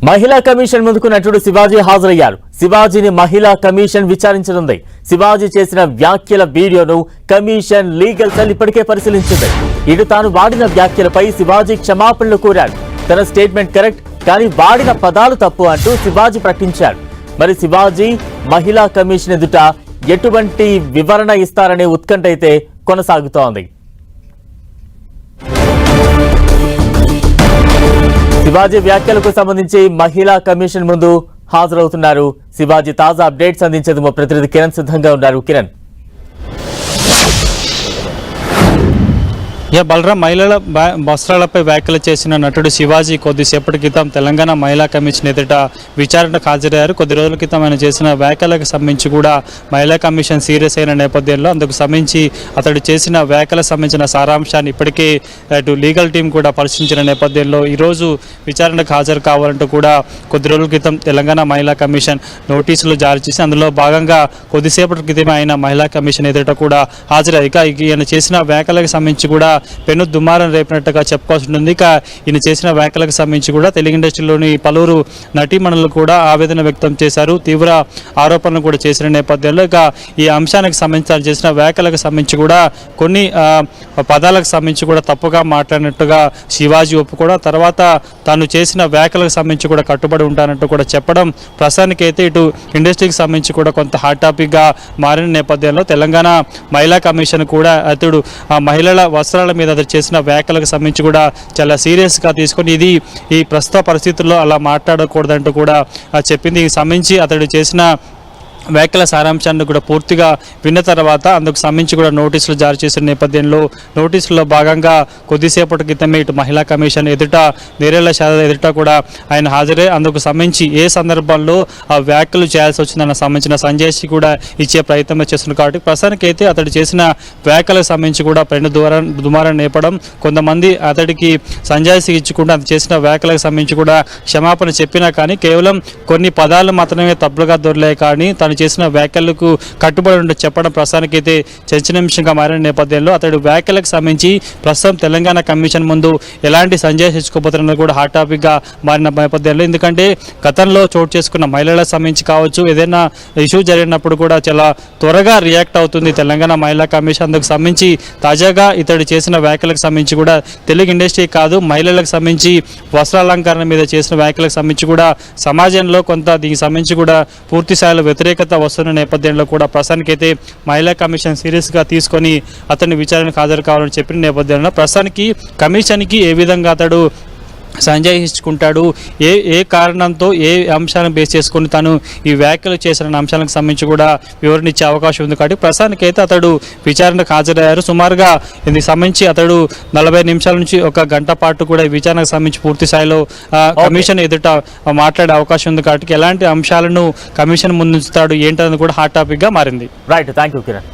మహిళా కమిషన్ ముందుకు నటుడు శివాజీ హాజరయ్యారు. శివాజీని మహిళా కమిషన్ విచారించనుంది. శివాజీ చేసిన వ్యాఖ్యల వీడియోను కమిషన్ లీగల్ సెల్ ఇప్పటికే పరిశీలించింది. ఇటు తాను వాడిన వ్యాఖ్యలపై శివాజీ క్షమాపణలు కోరారు. తన స్టేట్మెంట్ కరెక్ట్, కానీ వాడిన పదాలు తప్పు అంటూ శివాజీ ప్రకటించారు. మరి శివాజీ మహిళా కమిషన్ ఎదుట ఎటువంటి వివరణ ఇస్తారనే ఉత్కంఠ అయితే కొనసాగుతోంది. శివాజీ వ్యాఖ్యలకు సంబంధించి మహిళా కమిషన్ ముందు హాజరవుతున్నారు. శివాజీ తాజా అప్డేట్స్ అందించేందుకు మా ప్రతినిధి కిరణ్ సిద్ధంగా ఉన్నారు. కిరణ్, బలరాం మహిళల వస్త్రాలపై వ్యాఖ్యలు చేసిన నటుడు శివాజీ కొద్దిసేపటి క్రితం తెలంగాణ మహిళా కమిషన్ ఎదుట విచారణకు హాజరయ్యారు. కొద్ది రోజుల క్రితం ఆయన చేసిన వ్యాఖ్యలకు సంబంధించి కూడా మహిళా కమిషన్ సీరియస్ అయిన నేపథ్యంలో అందుకు సంబంధించి అతడు చేసిన వ్యాఖ్యలకు సంబంధించిన సారాంశాన్ని ఇప్పటికే అటు లీగల్ టీం కూడా పరిశీలించిన నేపథ్యంలో ఈరోజు విచారణకు హాజరు కావాలంటూ కూడా కొద్ది రోజుల క్రితం తెలంగాణ మహిళా కమిషన్ నోటీసులు జారీ చేసి అందులో భాగంగా కొద్దిసేపటి క్రితం ఆయన మహిళా కమిషన్ ఎదుట కూడా హాజరయ్యారు. ఇక ఈయన చేసిన వ్యాఖ్యలకు సంబంధించి కూడా పెను దుమారం రేపినట్టుగా చెప్పుకోవాల్సి ఉంటుంది. ఇక ఈయన చేసిన వ్యాఖ్యలకు సంబంధించి కూడా తెలుగు ఇండస్ట్రీలోని పలువురు నటీమణులు కూడా ఆవేదన వ్యక్తం చేశారు. తీవ్ర ఆరోపణలు కూడా చేసిన నేపథ్యంలో ఇక ఈ అంశానికి సంబంధించి చేసిన వ్యాఖ్యలకు సంబంధించి కూడా కొన్ని పదాలకు సంబంధించి కూడా తప్పుగా మాట్లాడినట్టుగా శివాజీ ఒప్పుకోవడం, తర్వాత తాను చేసిన వ్యాఖ్యలకు సంబంధించి కూడా కట్టుబడి ఉంటానంటూ కూడా చెప్పడం ప్రస్తుతానికైతే ఇటు ఇండస్ట్రీకి సంబంధించి కూడా కొంత హాట్ టాపిక్గా మారిన నేపథ్యంలో తెలంగాణ మహిళా కమిషన్ కూడా అతడు మహిళల వస్త్రాల మీద అతడు చేసిన వ్యాఖ్యలకు సంబంధించి కూడా చాలా సీరియస్గా తీసుకొని ఇది ఈ ప్రస్తుత పరిస్థితుల్లో అలా మాట్లాడకూడదంటూ కూడా చెప్పింది. ఈ సంబంధించి అతడు చేసిన వ్యాఖ్యల సారాంశాన్ని కూడా పూర్తిగా విన్న తర్వాత అందుకు సంబంధించి కూడా నోటీసులు జారీ చేసిన నేపథ్యంలో నోటీసుల్లో భాగంగా కొద్దిసేపటి క్రితమే ఇటు మహిళా కమిషన్ ఎదుట నేరేళ్ల శారద ఎదుట కూడా ఆయన హాజరై అందుకు సంబంధించి ఏ సందర్భంలో ఆ వ్యాఖ్యలు చేయాల్సి వచ్చిందన్న సంబంధించిన సంజయ్షి కూడా ఇచ్చే ప్రయత్నం చేస్తున్నారు. కాబట్టి ప్రస్తుతానికి అయితే అతడు చేసిన వ్యాఖ్యలకు సంబంధించి కూడా పెను దుమారం నేపడం, కొంతమంది అతడికి సంజయ్షి ఇచ్చుకుంటూ అది చేసిన వ్యాఖ్యలకు సంబంధించి కూడా క్షమాపణ చెప్పినా కానీ కేవలం కొన్ని పదాలు మాత్రమే తప్పులుగా దొరలే కానీ తను చేసిన వ్యాఖ్యలకు కట్టుబడి ఉంటే చెప్పడం ప్రస్తుతానికి అయితే చర్చనీయాంశంగా మారిన నేపథ్యంలో అతడు వ్యాఖ్యలకు సంబంధించి ప్రస్తుతం తెలంగాణ కమిషన్ ముందు ఎలాంటి సంజయ్ ఇచ్చుకోబోతున్నది కూడా హాట్ టాపిక్గా మారిన నేపథ్యంలో, ఎందుకంటే గతంలో చోటు చేసుకున్న మహిళలకు సంబంధించి కావచ్చు ఏదైనా ఇష్యూ జరిగినప్పుడు కూడా చాలా త్వరగా రియాక్ట్ అవుతుంది తెలంగాణ మహిళా కమిషన్. అందుకు సంబంధించి తాజాగా ఇతడు చేసిన వ్యాఖ్యలకు సంబంధించి కూడా తెలుగు ఇండస్ట్రీ కాదు మహిళలకు సంబంధించి వస్త్రాలంకరణ మీద చేసిన వ్యాఖ్యలకు సంబంధించి కూడా సమాజంలో కొంత దీనికి సంబంధించి కూడా పూర్తి స్థాయిలో వ్యతిరేకత వస్తున్న నేపథ్యంలో కూడా ప్రస్తుతానికైతే మహిళా కమిషన్ సీరియస్గా తీసుకొని అతన్ని విచారణకు హాజరు కావాలని చెప్పిన నేపథ్యంలో ప్రస్తుతానికి కమిషన్కి ఏ విధంగా అతడు సంజయ్ ఇచ్చుకుంటాడు, ఏ కారణంతో ఏ అంశాలను బేస్ చేసుకొని తాను ఈ వ్యాఖ్యలు చేసిన అంశాలకు సంబంధించి కూడా వివరణ ఇచ్చే అవకాశం ఉంది. కాబట్టి ప్రస్తుతానికైతే అతడు విచారణకు హాజరయ్యారు. సుమారుగా దీనికి సంబంధించి అతడు 40 నిమిషాల నుంచి 1 గంట పాటు కూడా ఈ విచారణకు సంబంధించి పూర్తి స్థాయిలో కమిషన్ ఎదుట మాట్లాడే అవకాశం ఉంది. కాబట్టి ఎలాంటి అంశాలను కమిషన్ ముందుంచుతాడు ఏంటనేది కూడా హాట్ టాపిక్గా మారింది. Right, thank you Kiran.